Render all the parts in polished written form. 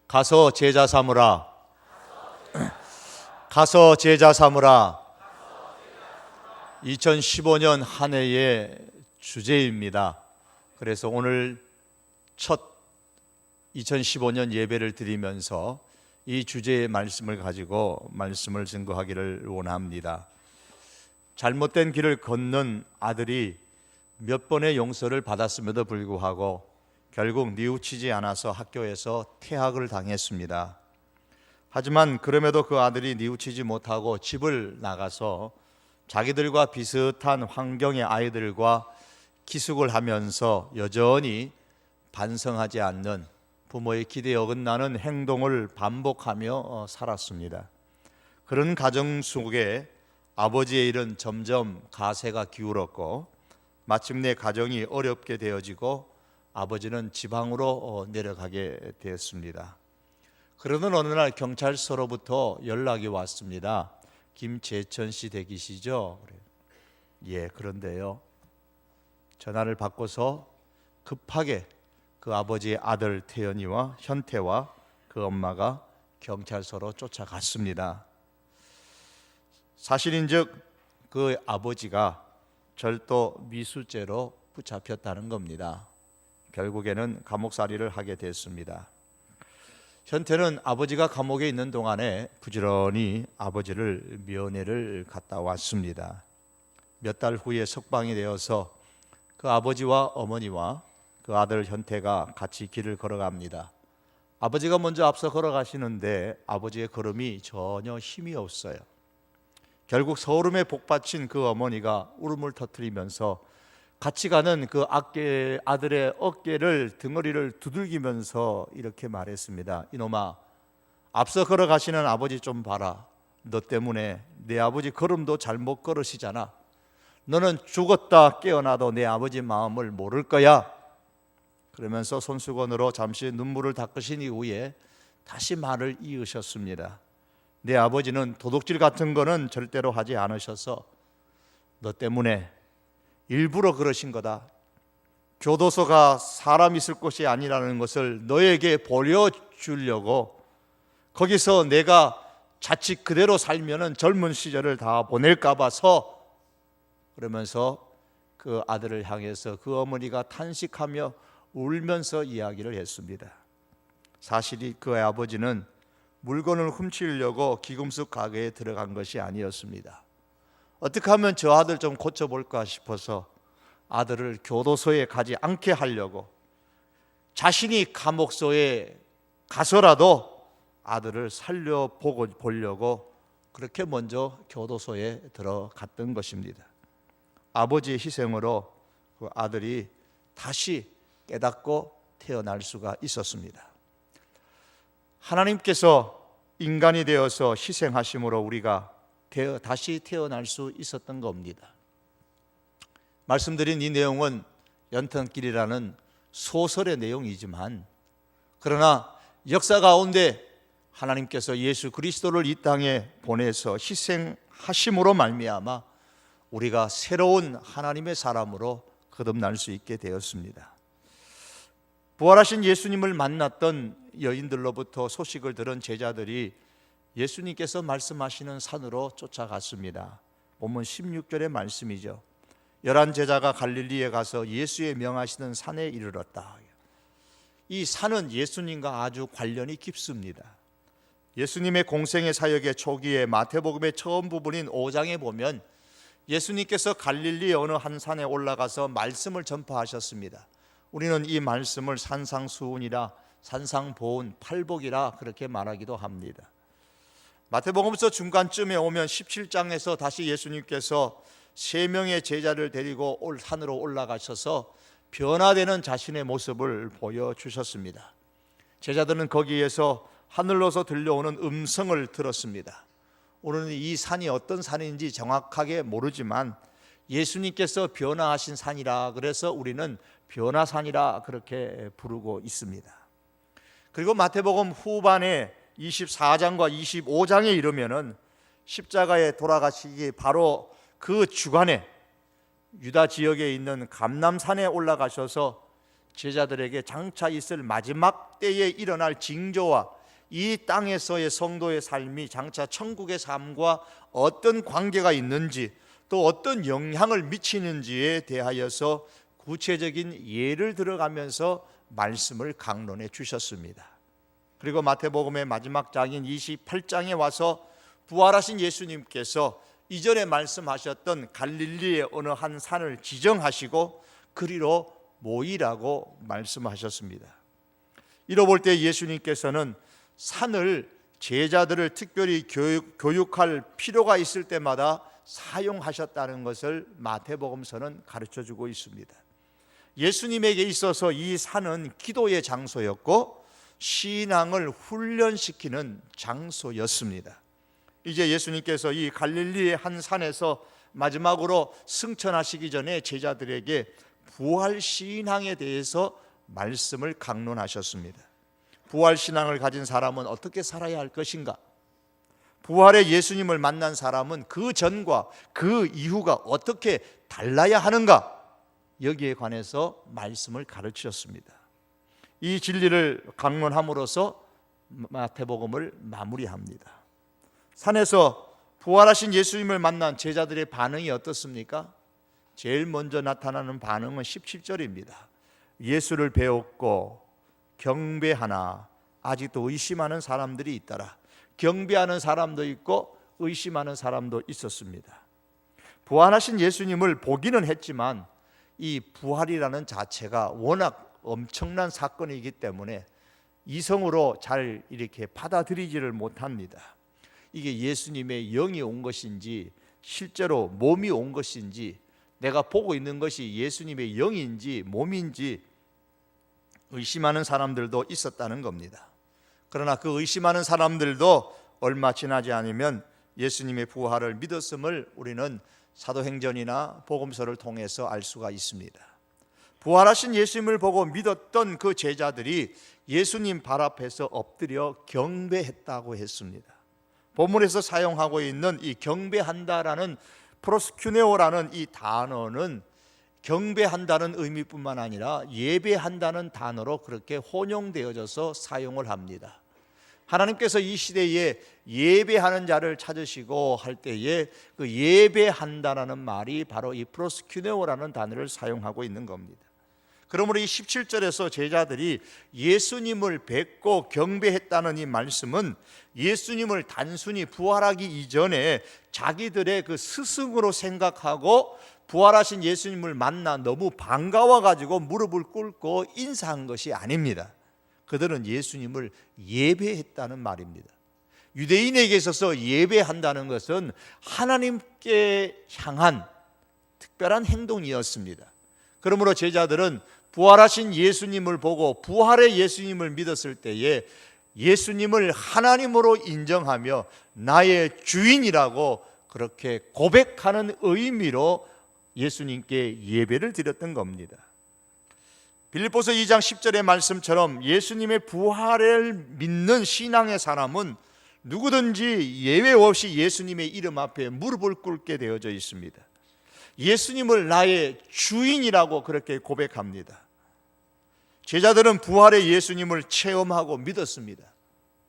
가서 제자 삼으라. 가서 제자 삼으라. 2015년 한 해의 주제입니다. 그래서 오늘 첫 2015년 예배를 드리면서 이 주제의 말씀을 가지고 말씀을 증거하기를 원합니다. 잘못된 길을 걷는 아들이 몇 번의 용서를 받았음에도 불구하고 결국 뉘우치지 않아서 학교에서 퇴학을 당했습니다. 하지만 그럼에도 그 아들이 뉘우치지 못하고 집을 나가서 자기들과 비슷한 환경의 아이들과 기숙을 하면서 여전히 반성하지 않는 부모의 기대에 어긋나는 행동을 반복하며 살았습니다. 그런 가정 속에 아버지의 일은 점점 가세가 기울었고 마침내 가정이 어렵게 되어지고 아버지는 지방으로 내려가게 되었습니다. 그러던 어느 날 경찰서로부터 연락이 왔습니다. 김재천 씨 댁이시죠? 예, 그런데요. 전화를 받고서 급하게 그 아버지의 아들 태연이와 현태와 그 엄마가 경찰서로 쫓아갔습니다. 사실인즉 그 아버지가 절도 미수죄로 붙잡혔다는 겁니다. 결국에는 감옥살이를 하게 됐습니다. 현태는 아버지가 감옥에 있는 동안에 부지런히 아버지를 면회를 갔다 왔습니다. 몇 달 후에 석방이 되어서 그 아버지와 어머니와 그 아들 현태가 같이 길을 걸어갑니다. 아버지가 먼저 앞서 걸어가시는데 아버지의 걸음이 전혀 힘이 없어요. 결국 서울음에 복받친 그 어머니가 울음을 터뜨리면서 같이 가는 그 아들의 어깨를 등허리를 두들기면서 이렇게 말했습니다. 이놈아, 앞서 걸어가시는 아버지 좀 봐라. 너 때문에 내 아버지 걸음도 잘못 걸으시잖아. 너는 죽었다 깨어나도 내 아버지 마음을 모를 거야. 그러면서 손수건으로 잠시 눈물을 닦으신 이후에 다시 말을 이으셨습니다. 내 아버지는 도둑질 같은 거는 절대로 하지 않으셔서 너 때문에 일부러 그러신 거다. 교도소가 사람 있을 곳이 아니라는 것을 너에게 보여주려고 거기서 내가 자칫 그대로 살면은 젊은 시절을 다 보낼까 봐서 그러면서 그 아들을 향해서 그 어머니가 탄식하며 울면서 이야기를 했습니다. 사실이 그 아버지는 물건을 훔치려고 기금숙 가게에 들어간 것이 아니었습니다. 어떻게 하면 저 아들 좀 고쳐볼까 싶어서 아들을 교도소에 가지 않게 하려고 자신이 감옥소에 가서라도 아들을 살려보려고 그렇게 먼저 교도소에 들어갔던 것입니다. 아버지의 희생으로 그 아들이 다시 깨닫고 태어날 수가 있었습니다. 하나님께서 인간이 되어서 희생하심으로 우리가 다시 태어날 수 있었던 겁니다. 말씀드린 이 내용은 연탄길이라는 소설의 내용이지만 그러나 역사 가운데 하나님께서 예수 그리스도를 이 땅에 보내서 희생하심으로 말미암아 우리가 새로운 하나님의 사람으로 거듭날 수 있게 되었습니다. 부활하신 예수님을 만났던 여인들로부터 소식을 들은 제자들이 예수님께서 말씀하시는 산으로 쫓아갔습니다. 본문 16절의 말씀이죠. 11 제자가 갈릴리에 가서 예수의 명하시는 산에 이르렀다. 이 산은 예수님과 아주 관련이 깊습니다. 예수님의 공생의 사역의 초기에 마태복음의 처음 부분인 5장에 보면 예수님께서 갈릴리 어느 한 산에 올라가서 말씀을 전파하셨습니다. 우리는 이 말씀을 산상수훈이라 산상보훈 팔복이라 그렇게 말하기도 합니다. 마태복음서 중간쯤에 오면 17장에서 다시 예수님께서 3명의 제자를 데리고 산으로 올라가셔서 변화되는 자신의 모습을 보여주셨습니다. 제자들은 거기에서 하늘로서 들려오는 음성을 들었습니다. 우리는 이 산이 어떤 산인지 정확하게 모르지만 예수님께서 변화하신 산이라 그래서 우리는 변화산이라 그렇게 부르고 있습니다. 그리고 마태복음 후반에 24장과 25장에 이르면은 십자가에 돌아가시기 바로 그 주간에 유다 지역에 있는 감람산에 올라가셔서 제자들에게 장차 있을 마지막 때에 일어날 징조와 이 땅에서의 성도의 삶이 장차 천국의 삶과 어떤 관계가 있는지, 또 어떤 영향을 미치는지에 대하여서 구체적인 예를 들어가면서 말씀을 강론해 주셨습니다. 그리고 마태복음의 마지막 장인 28장에 와서 부활하신 예수님께서 이전에 말씀하셨던 갈릴리의 어느 한 산을 지정하시고 그리로 모이라고 말씀하셨습니다. 이로 볼 때 예수님께서는 산을 제자들을 특별히 교육할 필요가 있을 때마다 사용하셨다는 것을 마태복음서는 가르쳐주고 있습니다. 예수님에게 있어서 이 산은 기도의 장소였고 신앙을 훈련시키는 장소였습니다. 이제 예수님께서 이 갈릴리의 한 산에서 마지막으로 승천하시기 전에 제자들에게 부활 신앙에 대해서 말씀을 강론하셨습니다. 부활 신앙을 가진 사람은 어떻게 살아야 할 것인가? 부활의 예수님을 만난 사람은 그 전과 그 이후가 어떻게 달라야 하는가? 여기에 관해서 말씀을 가르치셨습니다. 이 진리를 강론함으로써 마태복음을 마무리합니다. 산에서 부활하신 예수님을 만난 제자들의 반응이 어떻습니까? 제일 먼저 나타나는 반응은 17절입니다. 예수를 배웠고 경배하나 아직도 의심하는 사람들이 있더라. 경배하는 사람도 있고 의심하는 사람도 있었습니다. 부활하신 예수님을 보기는 했지만 이 부활이라는 자체가 워낙 엄청난 사건이기 때문에 이성으로 잘 이렇게 받아들이지를 못합니다. 이게 예수님의 영이 온 것인지 실제로 몸이 온 것인지 내가 보고 있는 것이 예수님의 영인지 몸인지 의심하는 사람들도 있었다는 겁니다. 그러나 그 의심하는 사람들도 얼마 지나지 않으면 예수님의 부활을 믿었음을 우리는 사도행전이나 복음서를 통해서 알 수가 있습니다. 부활하신 예수님을 보고 믿었던 그 제자들이 예수님 발 앞에서 엎드려 경배했다고 했습니다. 본문에서 사용하고 있는 이 경배한다라는 프로스큐네오라는 이 단어는 경배한다는 의미뿐만 아니라 예배한다는 단어로 그렇게 혼용되어져서 사용을 합니다. 하나님께서 이 시대에 예배하는 자를 찾으시고 할 때에 그 예배한다라는 말이 바로 이 프로스큐네오라는 단어를 사용하고 있는 겁니다. 그러므로 이 17절에서 제자들이 예수님을 뵙고 경배했다는 이 말씀은 예수님을 단순히 부활하기 이전에 자기들의 그 스승으로 생각하고 부활하신 예수님을 만나 너무 반가워가지고 무릎을 꿇고 인사한 것이 아닙니다. 그들은 예수님을 예배했다는 말입니다. 유대인에게 있어서 예배한다는 것은 하나님께 향한 특별한 행동이었습니다. 그러므로 제자들은 부활하신 예수님을 보고 부활의 예수님을 믿었을 때에 예수님을 하나님으로 인정하며 나의 주인이라고 그렇게 고백하는 의미로 예수님께 예배를 드렸던 겁니다. 빌립보서 2장 10절의 말씀처럼 예수님의 부활을 믿는 신앙의 사람은 누구든지 예외 없이 예수님의 이름 앞에 무릎을 꿇게 되어져 있습니다. 예수님을 나의 주인이라고 그렇게 고백합니다. 제자들은 부활의 예수님을 체험하고 믿었습니다.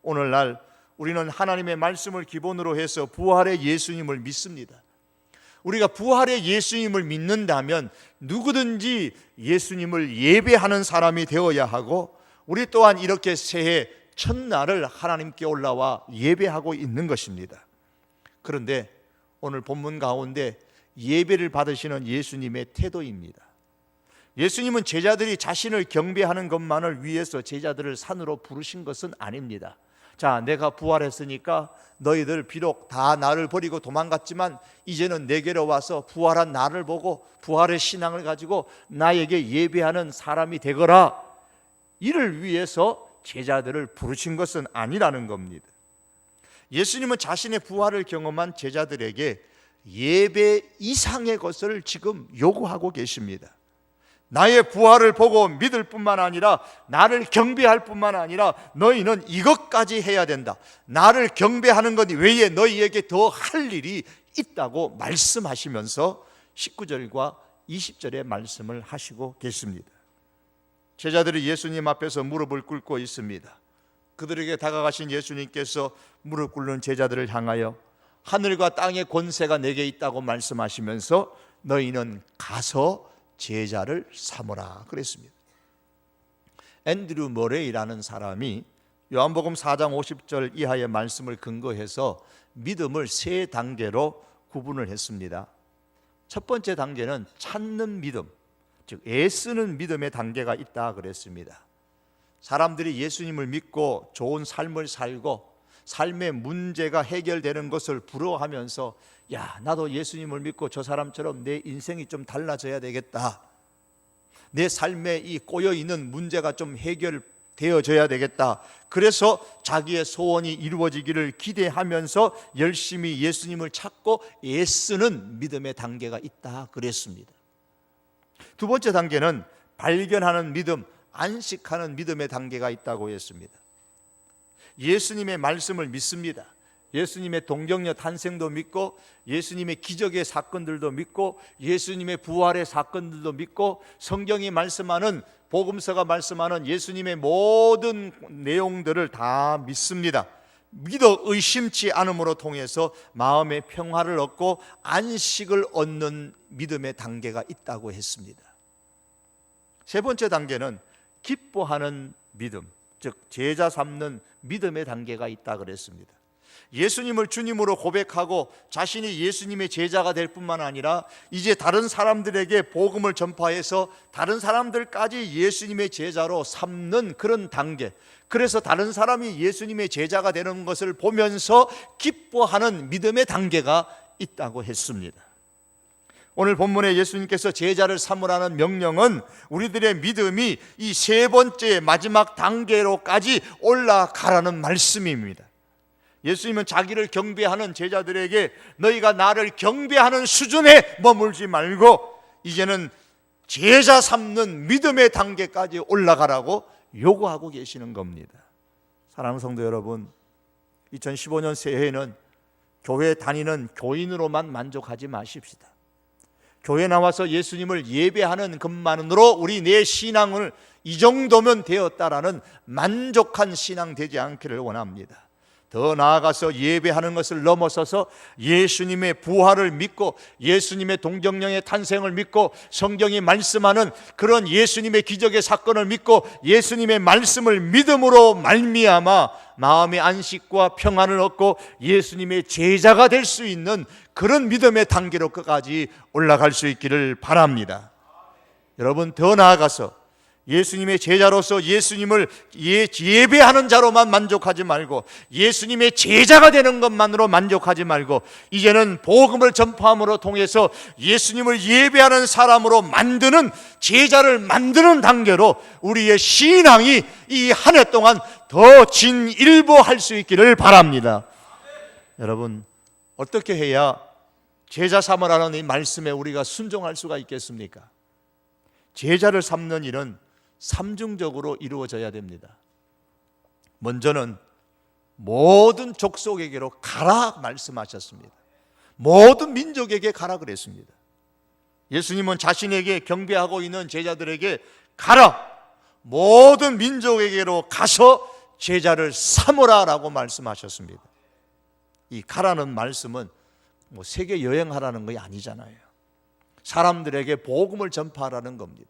오늘날 우리는 하나님의 말씀을 기본으로 해서 부활의 예수님을 믿습니다. 우리가 부활의 예수님을 믿는다면 누구든지 예수님을 예배하는 사람이 되어야 하고 우리 또한 이렇게 새해 첫날을 하나님께 올라와 예배하고 있는 것입니다. 그런데 오늘 본문 가운데 예배를 받으시는 예수님의 태도입니다. 예수님은 제자들이 자신을 경배하는 것만을 위해서 제자들을 산으로 부르신 것은 아닙니다. 자, 내가 부활했으니까 너희들 비록 다 나를 버리고 도망갔지만 이제는 내게로 와서 부활한 나를 보고 부활의 신앙을 가지고 나에게 예배하는 사람이 되거라. 이를 위해서 제자들을 부르신 것은 아니라는 겁니다. 예수님은 자신의 부활을 경험한 제자들에게 예배 이상의 것을 지금 요구하고 계십니다. 나의 부활을 보고 믿을 뿐만 아니라 나를 경배할 뿐만 아니라 너희는 이것까지 해야 된다. 나를 경배하는 것 외에 너희에게 더 할 일이 있다고 말씀하시면서 19절과 20절의 말씀을 하시고 계십니다. 제자들이 예수님 앞에서 무릎을 꿇고 있습니다. 그들에게 다가가신 예수님께서 무릎 꿇는 제자들을 향하여 하늘과 땅의 권세가 내게 있다고 말씀하시면서 너희는 가서 제자를 삼으라 그랬습니다. 앤드류 머레이라는 사람이 요한복음 4장 50절 이하의 말씀을 근거해서 믿음을 세 단계로 구분을 했습니다. 첫 번째 단계는 찾는 믿음, 즉 애쓰는 믿음의 단계가 있다 그랬습니다. 사람들이 예수님을 믿고 좋은 삶을 살고 삶의 문제가 해결되는 것을 부러워하면서 야, 나도 예수님을 믿고 저 사람처럼 내 인생이 좀 달라져야 되겠다, 내 삶에 이 꼬여있는 문제가 좀 해결되어져야 되겠다, 그래서 자기의 소원이 이루어지기를 기대하면서 열심히 예수님을 찾고 애쓰는 믿음의 단계가 있다 그랬습니다. 두 번째 단계는 발견하는 믿음, 안식하는 믿음의 단계가 있다고 했습니다. 예수님의 말씀을 믿습니다. 예수님의 동정녀 탄생도 믿고 예수님의 기적의 사건들도 믿고 예수님의 부활의 사건들도 믿고 성경이 말씀하는, 복음서가 말씀하는 예수님의 모든 내용들을 다 믿습니다. 믿어 의심치 않음으로 통해서 마음의 평화를 얻고 안식을 얻는 믿음의 단계가 있다고 했습니다. 세 번째 단계는 기뻐하는 믿음, 즉 제자 삼는 믿음의 단계가 있다 그랬습니다. 예수님을 주님으로 고백하고 자신이 예수님의 제자가 될 뿐만 아니라 이제 다른 사람들에게 복음을 전파해서 다른 사람들까지 예수님의 제자로 삼는 그런 단계, 그래서 다른 사람이 예수님의 제자가 되는 것을 보면서 기뻐하는 믿음의 단계가 있다고 했습니다. 오늘 본문에 예수님께서 제자를 삼으라는 명령은 우리들의 믿음이 이 세 번째 마지막 단계로까지 올라가라는 말씀입니다. 예수님은 자기를 경배하는 제자들에게 너희가 나를 경배하는 수준에 머물지 말고 이제는 제자 삼는 믿음의 단계까지 올라가라고 요구하고 계시는 겁니다. 사랑하는 성도 여러분, 2015년 새해에는 교회 다니는 교인으로만 만족하지 마십시다. 교회 나와서 예수님을 예배하는 것만으로 우리 내 신앙을 이 정도면 되었다라는 만족한 신앙 되지 않기를 원합니다. 더 나아가서 예배하는 것을 넘어서서 예수님의 부활을 믿고 예수님의 동정령의 탄생을 믿고 성경이 말씀하는 그런 예수님의 기적의 사건을 믿고 예수님의 말씀을 믿음으로 말미암아 마음의 안식과 평안을 얻고 예수님의 제자가 될 수 있는 그런 믿음의 단계로 끝까지 올라갈 수 있기를 바랍니다. 여러분, 더 나아가서 예수님의 제자로서 예수님을 예배하는 자로만 만족하지 말고 예수님의 제자가 되는 것만으로 만족하지 말고 이제는 복음을 전파함으로 통해서 예수님을 예배하는 사람으로 만드는, 제자를 만드는 단계로 우리의 신앙이 이 한 해 동안 더 진일보할 수 있기를 바랍니다. 여러분, 어떻게 해야 제자 삼으라는 이 말씀에 우리가 순종할 수가 있겠습니까? 제자를 삼는 일은 삼중적으로 이루어져야 됩니다. 먼저는 모든 족속에게로 가라 말씀하셨습니다. 모든 민족에게 가라 그랬습니다. 예수님은 자신에게 경배하고 있는 제자들에게 가라, 모든 민족에게로 가서 제자를 삼으라 라고 말씀하셨습니다. 이 가라는 말씀은 세계 여행하라는 것이 아니잖아요. 사람들에게 복음을 전파하라는 겁니다.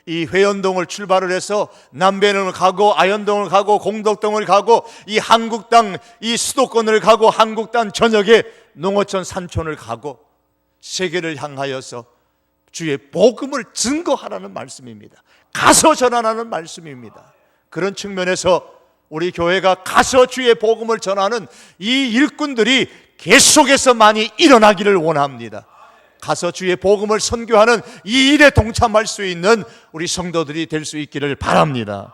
이 회원동을 출발을 해서 남배동을 가고 아현동을 가고 공덕동을 가고 이 한국 땅, 이 수도권을 가고 한국 땅 전역에 농어촌 산촌을 가고 세계를 향하여서 주의 복음을 증거하라는 말씀입니다. 가서 전하라는 말씀입니다. 그런 측면에서 우리 교회가 가서 주의 복음을 전하는 이 일꾼들이 계속해서 많이 일어나기를 원합니다. 가서 주의 복음을 선교하는 이 일에 동참할 수 있는 우리 성도들이 될 수 있기를 바랍니다.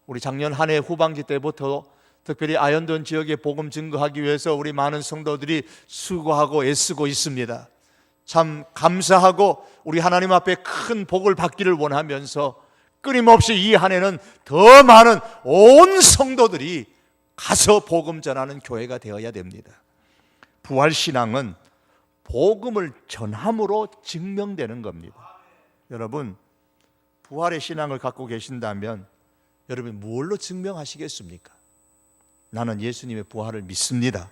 우리 작년 한 해 후반기 때부터 특별히 아현동 지역에 복음 증거하기 위해서 우리 많은 성도들이 수고하고 애쓰고 있습니다. 참 감사하고 우리 하나님 앞에 큰 복을 받기를 원하면서 끊임없이 이 한 해는 더 많은 온 성도들이 가서 복음 전하는 교회가 되어야 됩니다. 부활신앙은 복음을 전함으로 증명되는 겁니다. 여러분, 부활의 신앙을 갖고 계신다면 여러분 무엇로 증명하시겠습니까? 나는 예수님의 부활을 믿습니다.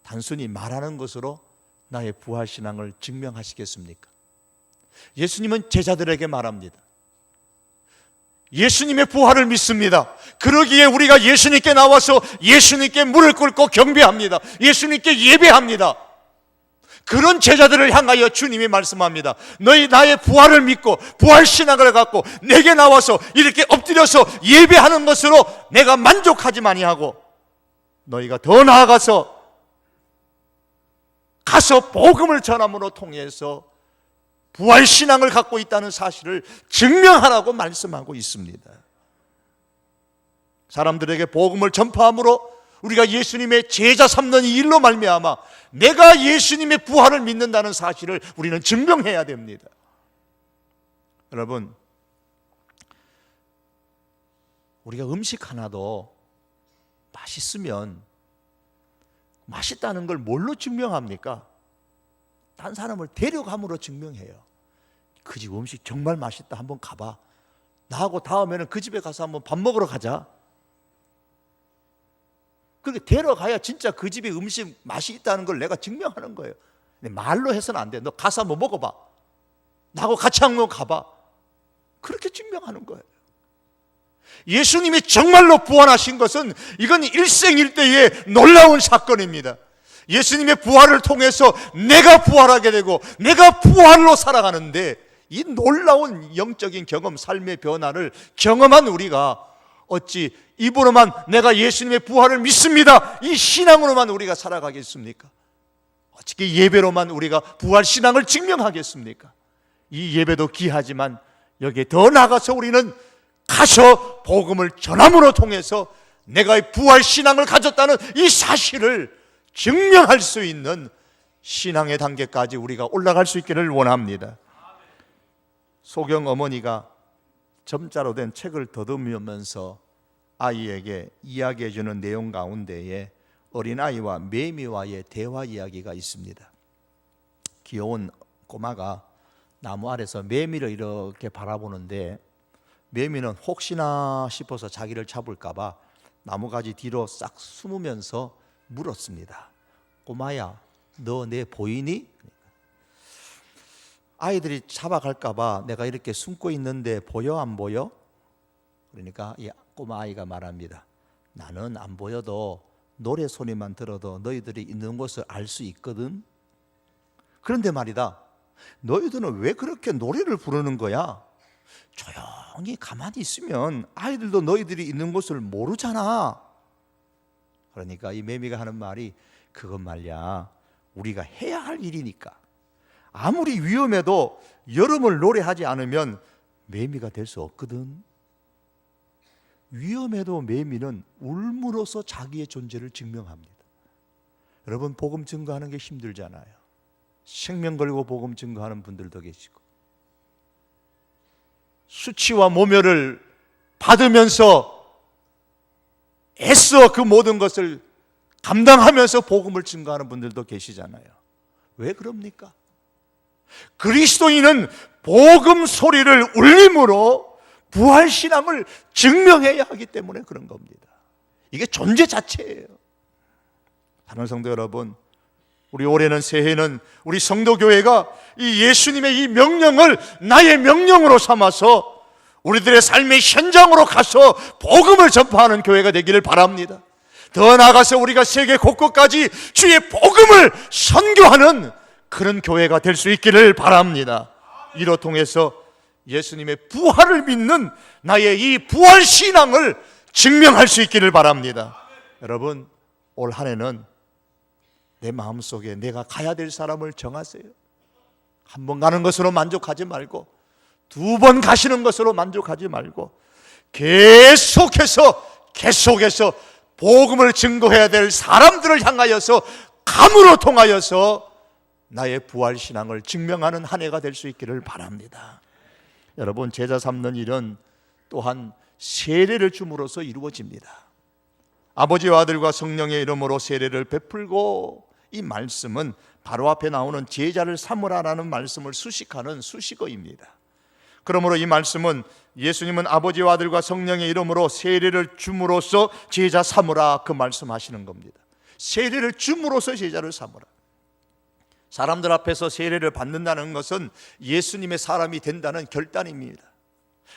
단순히 말하는 것으로 나의 부활 신앙을 증명하시겠습니까? 예수님은 제자들에게 말합니다. 예수님의 부활을 믿습니다. 그러기에 우리가 예수님께 나와서 예수님께 무릎 꿇고 경배합니다. 예수님께 예배합니다. 그런 제자들을 향하여 주님이 말씀합니다. 너희 나의 부활을 믿고 부활 신앙을 갖고 내게 나와서 이렇게 엎드려서 예배하는 것으로 내가 만족하지 아니하고 너희가 더 나아가서 가서 복음을 전함으로 통해서 부활 신앙을 갖고 있다는 사실을 증명하라고 말씀하고 있습니다. 사람들에게 복음을 전파함으로 우리가 예수님의 제자 삼는 이 일로 말미암아 내가 예수님의 부활을 믿는다는 사실을 우리는 증명해야 됩니다. 여러분, 우리가 음식 하나도 맛있으면 맛있다는 걸 뭘로 증명합니까? 딴 사람을 데려감으로 증명해요. 그 집 음식 정말 맛있다, 한번 가봐. 나하고 다음에는 그 집에 가서 한번 밥 먹으러 가자. 그렇게 데려가야 진짜 그 집의 음식 맛이 있다는 걸 내가 증명하는 거예요. 근데 말로 해서는 안 돼. 너 가서 한번 먹어봐. 나하고 같이 한번 가봐. 그렇게 증명하는 거예요. 예수님이 정말로 부활하신 것은 이건 일생일대의 놀라운 사건입니다. 예수님의 부활을 통해서 내가 부활하게 되고 내가 부활로 살아가는데 이 놀라운 영적인 경험, 삶의 변화를 경험한 우리가 어찌 입으로만 내가 예수님의 부활을 믿습니다, 이 신앙으로만 우리가 살아가겠습니까? 어떻게 예배로만 우리가 부활 신앙을 증명하겠습니까? 이 예배도 귀하지만 여기에 더 나아가서 우리는 가서 복음을 전함으로 통해서 내가 부활 신앙을 가졌다는 이 사실을 증명할 수 있는 신앙의 단계까지 우리가 올라갈 수 있기를 원합니다. 소경 어머니가 점자로 된 책을 더듬으면서 아이에게 이야기해 주는 내용 가운데에 어린아이와 매미와의 대화 이야기가 있습니다. 귀여운 꼬마가 나무 아래서 매미를 이렇게 바라보는데 매미는 혹시나 싶어서 자기를 잡을까 봐 나무가지 뒤로 싹 숨으면서 물었습니다. 꼬마야, 너 내 보이니? 아이들이 잡아갈까 봐 내가 이렇게 숨고 있는데 보여 안 보여? 그러니까 이 꼬마 아이가 말합니다. 나는 안 보여도 노래 소리만 들어도 너희들이 있는 곳을 알 수 있거든. 그런데 말이다, 너희들은 왜 그렇게 노래를 부르는 거야? 조용히 가만히 있으면 아이들도 너희들이 있는 곳을 모르잖아. 그러니까 이 매미가 하는 말이, 그건 말이야, 우리가 해야 할 일이니까. 아무리 위험해도 여름을 노래하지 않으면 매미가 될 수 없거든. 위험해도 매미는 울므로써 자기의 존재를 증명합니다. 여러분, 복음 증거하는 게 힘들잖아요. 생명 걸고 복음 증거하는 분들도 계시고, 수치와 모멸을 받으면서 애써 그 모든 것을 감당하면서 복음을 증거하는 분들도 계시잖아요. 왜 그럽니까? 그리스도인은 복음 소리를 울림으로 부활 신앙을 증명해야 하기 때문에 그런 겁니다. 이게 존재 자체예요. 사랑하는 성도 여러분, 우리 올해는 새해는 우리 성도교회가 이 예수님의 이 명령을 나의 명령으로 삼아서 우리들의 삶의 현장으로 가서 복음을 전파하는 교회가 되기를 바랍니다. 더 나아가서 우리가 세계 곳곳까지 주의 복음을 선교하는 그런 교회가 될 수 있기를 바랍니다. 이로 통해서 예수님의 부활을 믿는 나의 이 부활 신앙을 증명할 수 있기를 바랍니다. 여러분, 올 한 해는 내 마음속에 내가 가야 될 사람을 정하세요. 한 번 가는 것으로 만족하지 말고, 두 번 가시는 것으로 만족하지 말고, 계속해서 복음을 증거해야 될 사람들을 향하여서 감으로 통하여서 나의 부활 신앙을 증명하는 한 해가 될 수 있기를 바랍니다. 여러분, 제자 삼는 일은 또한 세례를 줌으로써 이루어집니다. 아버지와 아들과 성령의 이름으로 세례를 베풀고, 이 말씀은 바로 앞에 나오는 제자를 삼으라라는 말씀을 수식하는 수식어입니다. 그러므로 이 말씀은 예수님은 아버지와 아들과 성령의 이름으로 세례를 줌으로써 제자 삼으라, 그 말씀하시는 겁니다. 세례를 줌으로써 제자를 삼으라. 사람들 앞에서 세례를 받는다는 것은 예수님의 사람이 된다는 결단입니다.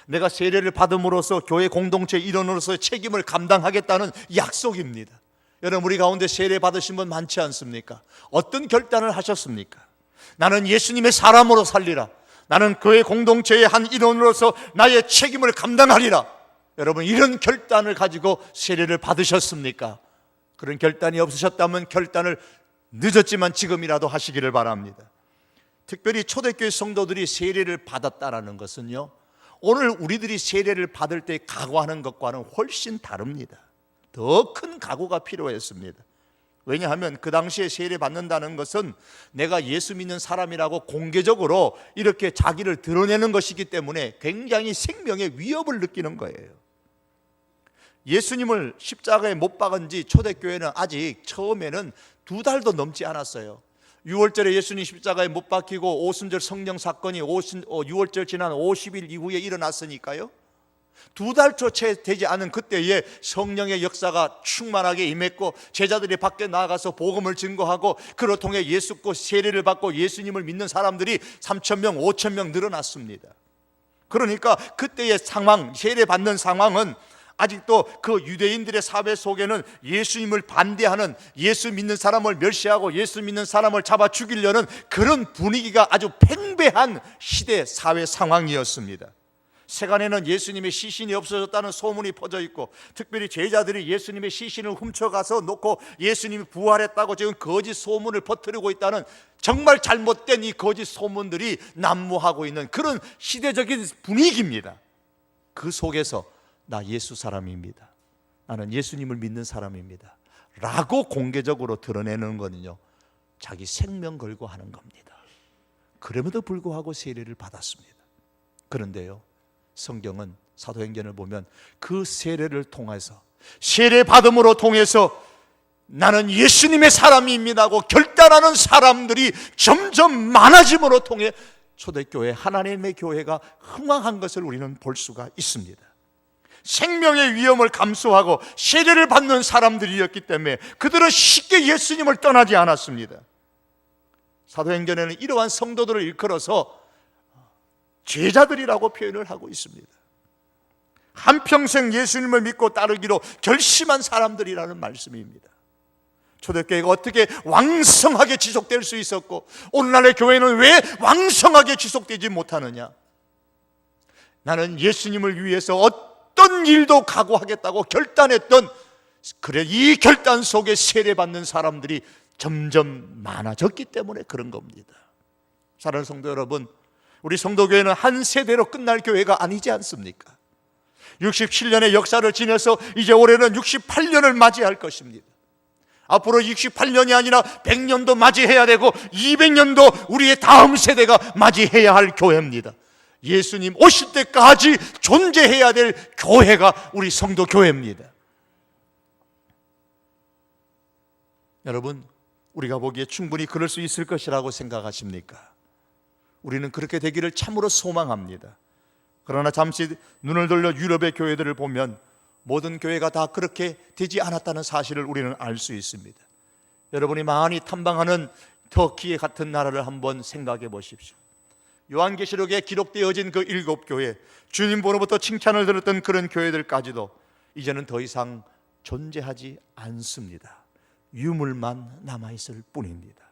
내가 세례를 받음으로써 교회 공동체 일원으로서의 책임을 감당하겠다는 약속입니다. 여러분, 우리 가운데 세례 받으신 분 많지 않습니까? 어떤 결단을 하셨습니까? 나는 예수님의 사람으로 살리라. 나는 교회 공동체의 한 일원으로서 나의 책임을 감당하리라. 여러분, 이런 결단을 가지고 세례를 받으셨습니까? 그런 결단이 없으셨다면 결단을 늦었지만 지금이라도 하시기를 바랍니다. 특별히 초대교회 성도들이 세례를 받았다는 것은요, 오늘 우리들이 세례를 받을 때 각오하는 것과는 훨씬 다릅니다. 더 큰 각오가 필요했습니다. 왜냐하면 그 당시에 세례 받는다는 것은 내가 예수 믿는 사람이라고 공개적으로 이렇게 자기를 드러내는 것이기 때문에 굉장히 생명의 위협을 느끼는 거예요. 예수님을 십자가에 못 박은 지 초대교회는 아직 처음에는 2달도 넘지 않았어요. 6월절에 예수님 십자가에 못 박히고 오순절 성령 사건이 6월절 지난 50일 이후에 일어났으니까요, 2달초 채 되지 않은 그때에 성령의 역사가 충만하게 임했고 제자들이 밖에 나가서 복음을 증거하고 그로 통해 예수께 세례를 받고 예수님을 믿는 사람들이 3,000명, 5,000명 늘어났습니다. 그러니까 그때의 상황, 세례 받는 상황은 아직도 그 유대인들의 사회 속에는 예수님을 반대하는, 예수 믿는 사람을 멸시하고 예수 믿는 사람을 잡아 죽이려는 그런 분위기가 아주 팽배한 시대 사회 상황이었습니다. 세간에는 예수님의 시신이 없어졌다는 소문이 퍼져 있고, 특별히 제자들이 예수님의 시신을 훔쳐가서 놓고 예수님이 부활했다고 지금 거짓 소문을 퍼뜨리고 있다는 정말 잘못된 이 거짓 소문들이 난무하고 있는 그런 시대적인 분위기입니다. 그 속에서 나 예수 사람입니다, 나는 예수님을 믿는 사람입니다 라고 공개적으로 드러내는 거는요, 자기 생명 걸고 하는 겁니다. 그럼에도 불구하고 세례를 받았습니다. 그런데요, 성경은 사도행전을 보면 그 세례를 통해서, 세례 받음으로 통해서 나는 예수님의 사람입니다 하고 결단하는 사람들이 점점 많아짐으로 통해 초대교회, 하나님의 교회가 흥황한 것을 우리는 볼 수가 있습니다. 생명의 위험을 감수하고 세례를 받는 사람들이었기 때문에 그들은 쉽게 예수님을 떠나지 않았습니다. 사도행전에는 이러한 성도들을 일컬어서 제자들이라고 표현을 하고 있습니다. 한평생 예수님을 믿고 따르기로 결심한 사람들이라는 말씀입니다. 초대교회가 어떻게 왕성하게 지속될 수 있었고 오늘날의 교회는 왜 왕성하게 지속되지 못하느냐? 나는 예수님을 위해서 어떤 일도 각오하겠다고 결단했던, 그래, 이 결단 속에 세례받는 사람들이 점점 많아졌기 때문에 그런 겁니다. 사랑하는 성도 여러분, 우리 성도교회는 한 세대로 끝날 교회가 아니지 않습니까? 67년의 역사를 지내서 이제 올해는 68년을 맞이할 것입니다. 앞으로 68년이 아니라 100년도 맞이해야 되고 200년도 우리의 다음 세대가 맞이해야 할 교회입니다. 예수님 오실 때까지 존재해야 될 교회가 우리 성도 교회입니다. 여러분, 우리가 보기에 충분히 그럴 수 있을 것이라고 생각하십니까? 우리는 그렇게 되기를 참으로 소망합니다. 그러나 잠시 눈을 돌려 유럽의 교회들을 보면 모든 교회가 다 그렇게 되지 않았다는 사실을 우리는 알 수 있습니다. 여러분이 많이 탐방하는 터키 같은 나라를 한번 생각해 보십시오. 요한계시록에 기록되어진 그 7교회, 주님으로부터 칭찬을 들었던 그런 교회들까지도 이제는 더 이상 존재하지 않습니다. 유물만 남아있을 뿐입니다.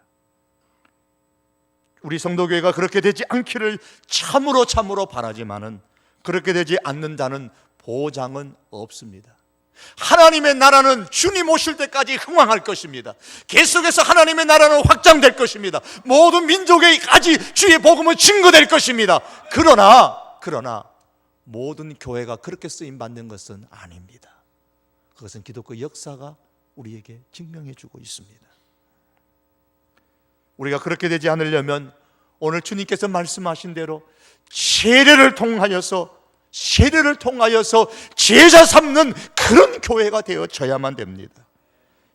우리 성도교회가 그렇게 되지 않기를 참으로 바라지만은 그렇게 되지 않는다는 보장은 없습니다. 하나님의 나라는 주님 오실 때까지 흥왕할 것입니다. 계속해서 하나님의 나라는 확장될 것입니다. 모든 민족에까지 주의 복음은 증거될 것입니다. 그러나 모든 교회가 그렇게 쓰임 받는 것은 아닙니다. 그것은 기독교 역사가 우리에게 증명해 주고 있습니다. 우리가 그렇게 되지 않으려면 오늘 주님께서 말씀하신 대로 세례를 통하여서 제자 삼는 그런 교회가 되어져야만 됩니다.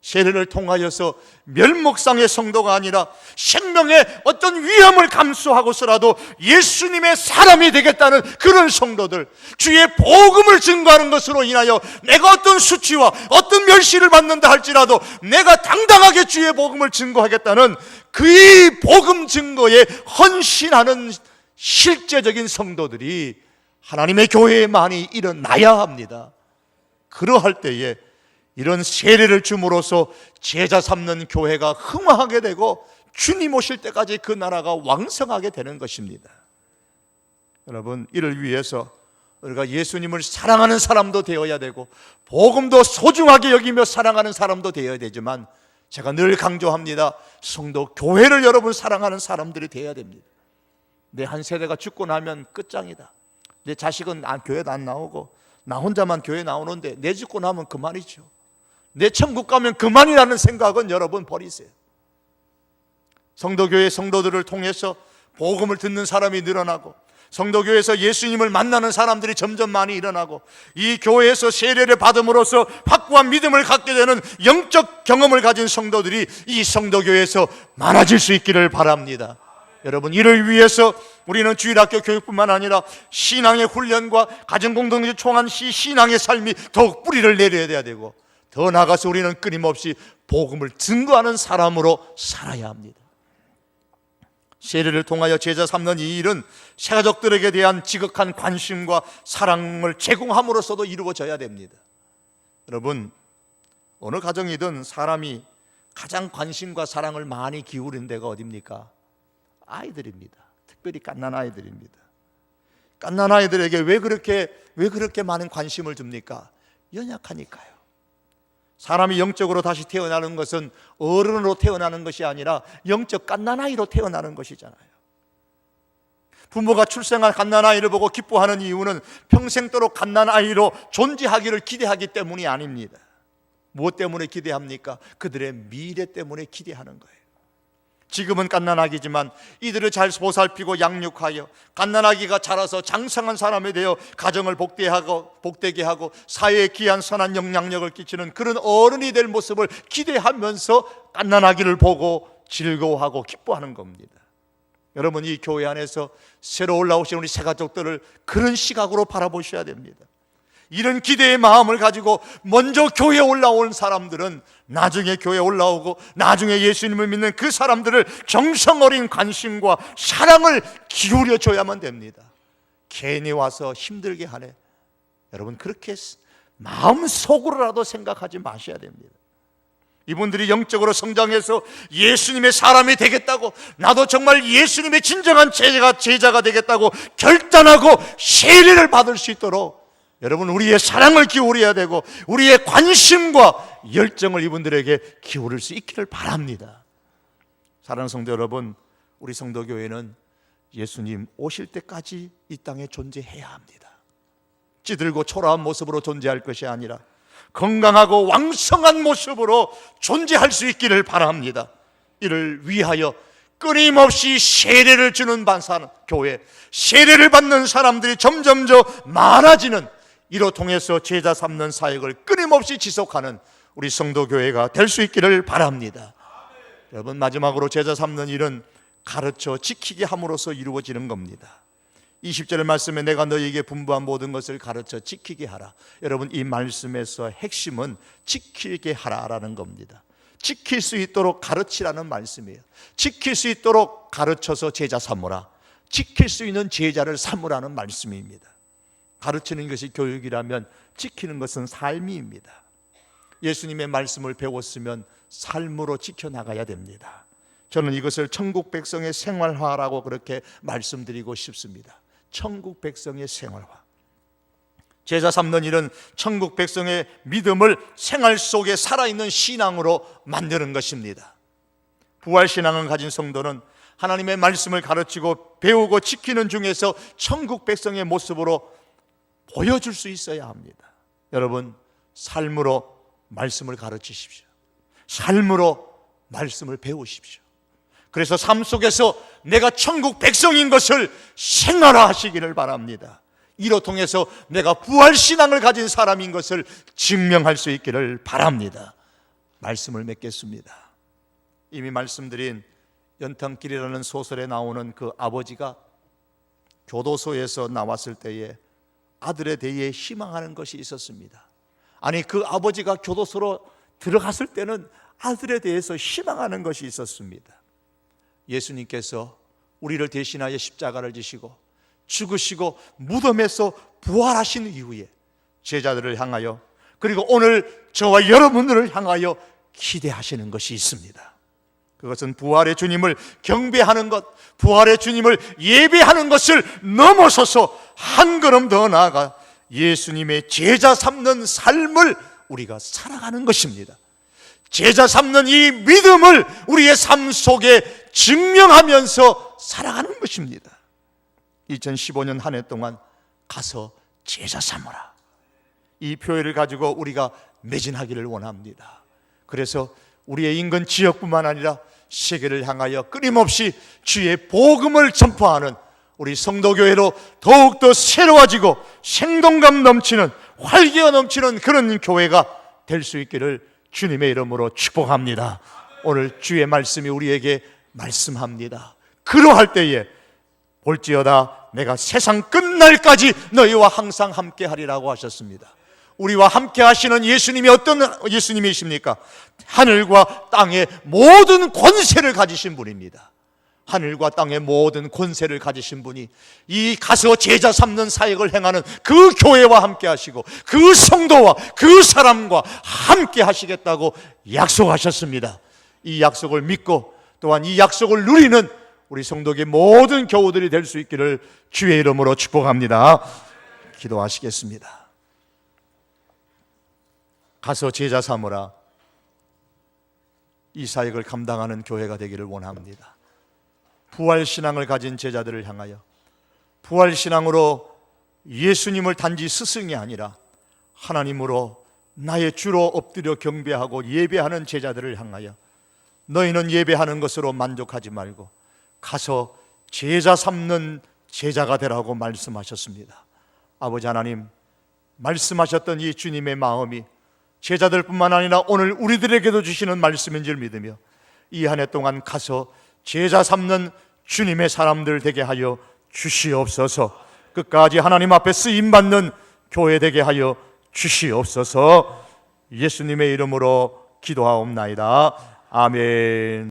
세례를 통하여서 멸목상의 성도가 아니라 생명의 어떤 위험을 감수하고서라도 예수님의 사람이 되겠다는 그런 성도들, 주의 복음을 증거하는 것으로 인하여 내가 어떤 수치와 어떤 멸시를 받는다 할지라도 내가 당당하게 주의 복음을 증거하겠다는 그의 복음 증거에 헌신하는 실제적인 성도들이 하나님의 교회에 많이 일어나야 합니다. 그러할 때에 이런 세례를 줌으로써 제자 삼는 교회가 흥황하게 되고 주님 오실 때까지 그 나라가 왕성하게 되는 것입니다. 여러분, 이를 위해서 우리가 예수님을 사랑하는 사람도 되어야 되고 복음도 소중하게 여기며 사랑하는 사람도 되어야 되지만, 제가 늘 강조합니다. 성도 교회를 여러분 사랑하는 사람들이 되어야 됩니다. 내 한 세대가 죽고 나면 끝장이다. 내 자식은 교회도 안 나오고 나 혼자만 교회 나오는데 내 죽고 나면 그만이죠. 내 천국 가면 그만이라는 생각은 여러분 버리세요. 성도교회 성도들을 통해서 복음을 듣는 사람이 늘어나고, 성도교회에서 예수님을 만나는 사람들이 점점 많이 일어나고, 이 교회에서 세례를 받음으로써 확고한 믿음을 갖게 되는 영적 경험을 가진 성도들이 이 성도교회에서 많아질 수 있기를 바랍니다. 여러분, 이를 위해서 우리는 주일학교 교육뿐만 아니라 신앙의 훈련과 가정공동체 총한 신앙의 삶이 더욱 뿌리를 내려야 되고, 더 나아가서 우리는 끊임없이 복음을 증거하는 사람으로 살아야 합니다. 세례를 통하여 제자 삼는 이 일은 새가족들에게 대한 지극한 관심과 사랑을 제공함으로써도 이루어져야 됩니다. 여러분, 어느 가정이든 사람이 가장 관심과 사랑을 많이 기울인 데가 어디입니까? 아이들입니다. 특별히 갓난 아이들입니다. 갓난 아이들에게 왜 그렇게 많은 관심을 줍니까? 연약하니까요. 사람이 영적으로 다시 태어나는 것은 어른으로 태어나는 것이 아니라 영적 갓난아이로 태어나는 것이잖아요. 부모가 출생한 갓난아이를 보고 기뻐하는 이유는 평생도록 갓난아이로 존재하기를 기대하기 때문이 아닙니다. 무엇 때문에 기대합니까? 그들의 미래 때문에 기대하는 거예요. 지금은 갓난아기지만 이들을 잘 보살피고 양육하여 갓난아기가 자라서 장성한 사람이 되어 가정을 복되게 하고 사회에 귀한 선한 영향력을 끼치는 그런 어른이 될 모습을 기대하면서 갓난아기를 보고 즐거워하고 기뻐하는 겁니다. 여러분, 이 교회 안에서 새로 올라오신 우리 새가족들을 그런 시각으로 바라보셔야 됩니다. 이런 기대의 마음을 가지고 먼저 교회에 올라온 사람들은 나중에 교회에 올라오고 나중에 예수님을 믿는 그 사람들을 정성 어린 관심과 사랑을 기울여 줘야만 됩니다. 괜히 와서 힘들게 하네, 여러분 그렇게 마음속으로라도 생각하지 마셔야 됩니다. 이분들이 영적으로 성장해서 예수님의 사람이 되겠다고, 나도 정말 예수님의 진정한 제자가 되겠다고 결단하고 세례를 받을 수 있도록 여러분, 우리의 사랑을 기울여야 되고 우리의 관심과 열정을 이분들에게 기울일 수 있기를 바랍니다. 사랑하는 성도 여러분, 우리 성도교회는 예수님 오실 때까지 이 땅에 존재해야 합니다. 찌들고 초라한 모습으로 존재할 것이 아니라 건강하고 왕성한 모습으로 존재할 수 있기를 바랍니다. 이를 위하여 끊임없이 세례를 주는 교회, 세례를 받는 사람들이 점점 더 많아지는, 이로 통해서 제자 삼는 사역을 끊임없이 지속하는 우리 성도교회가 될 수 있기를 바랍니다. 여러분, 마지막으로 제자 삼는 일은 가르쳐 지키게 함으로써 이루어지는 겁니다. 20절의 말씀에 내가 너희에게 분부한 모든 것을 가르쳐 지키게 하라. 여러분, 이 말씀에서 핵심은 지키게 하라라는 겁니다. 지킬 수 있도록 가르치라는 말씀이에요. 지킬 수 있도록 가르쳐서 제자 삼으라. 지킬 수 있는 제자를 삼으라는 말씀입니다. 가르치는 것이 교육이라면 지키는 것은 삶입니다. 예수님의 말씀을 배웠으면 삶으로 지켜나가야 됩니다. 저는 이것을 천국 백성의 생활화라고 그렇게 말씀드리고 싶습니다. 천국 백성의 생활화. 제자 삼는 일은 천국 백성의 믿음을 생활 속에 살아있는 신앙으로 만드는 것입니다. 부활신앙을 가진 성도는 하나님의 말씀을 가르치고 배우고 지키는 중에서 천국 백성의 모습으로 보여줄 수 있어야 합니다. 여러분, 삶으로 말씀을 가르치십시오. 삶으로 말씀을 배우십시오. 그래서 삶 속에서 내가 천국 백성인 것을 생활화하시기를 바랍니다. 이로 통해서 내가 부활신앙을 가진 사람인 것을 증명할 수 있기를 바랍니다. 말씀을 맺겠습니다. 이미 말씀드린 연탄길이라는 소설에 나오는 그 아버지가 교도소에서 나왔을 때에 아들에 대해 희망하는 것이 있었습니다. 아니, 그 아버지가 교도소로 들어갔을 때는 아들에 대해서 희망하는 것이 있었습니다. 예수님께서 우리를 대신하여 십자가를 지시고 죽으시고 무덤에서 부활하신 이후에 제자들을 향하여, 그리고 오늘 저와 여러분들을 향하여 기대하시는 것이 있습니다. 그것은 부활의 주님을 경배하는 것, 부활의 주님을 예배하는 것을 넘어서서 한 걸음 더 나아가 예수님의 제자 삼는 삶을 우리가 살아가는 것입니다. 제자 삼는 이 믿음을 우리의 삶 속에 증명하면서 살아가는 것입니다. 2015년 한 해 동안 가서 제자 삼으라, 이 표현을 가지고 우리가 매진하기를 원합니다. 그래서 우리의 인근 지역뿐만 아니라 세계를 향하여 끊임없이 주의 복음을 전파하는 우리 성도교회로 더욱더 새로워지고 생동감 넘치는, 활기가 넘치는 그런 교회가 될 수 있기를 주님의 이름으로 축복합니다. 오늘 주의 말씀이 우리에게 말씀합니다. 그러할 때에 볼지어다 내가 세상 끝날까지 너희와 항상 함께하리라고 하셨습니다. 우리와 함께 하시는 예수님이 어떤 예수님이십니까? 하늘과 땅의 모든 권세를 가지신 분입니다. 하늘과 땅의 모든 권세를 가지신 분이 이 가서 제자 삼는 사역을 행하는 그 교회와 함께 하시고 그 성도와 그 사람과 함께 하시겠다고 약속하셨습니다. 이 약속을 믿고 또한 이 약속을 누리는 우리 성도의 모든 교우들이 될 수 있기를 주의 이름으로 축복합니다. 기도하시겠습니다. 가서 제자 삼으라, 이 사역을 감당하는 교회가 되기를 원합니다. 부활신앙을 가진 제자들을 향하여, 부활신앙으로 예수님을 단지 스승이 아니라 하나님으로 나의 주로 엎드려 경배하고 예배하는 제자들을 향하여 너희는 예배하는 것으로 만족하지 말고 가서 제자 삼는 제자가 되라고 말씀하셨습니다. 아버지 하나님, 말씀하셨던 이 주님의 마음이 제자들뿐만 아니라 오늘 우리들에게도 주시는 말씀인 줄 믿으며 이 한 해 동안 가서 제자 삼는 주님의 사람들 되게 하여 주시옵소서. 끝까지 하나님 앞에 쓰임받는 교회 되게 하여 주시옵소서. 예수님의 이름으로 기도하옵나이다. 아멘.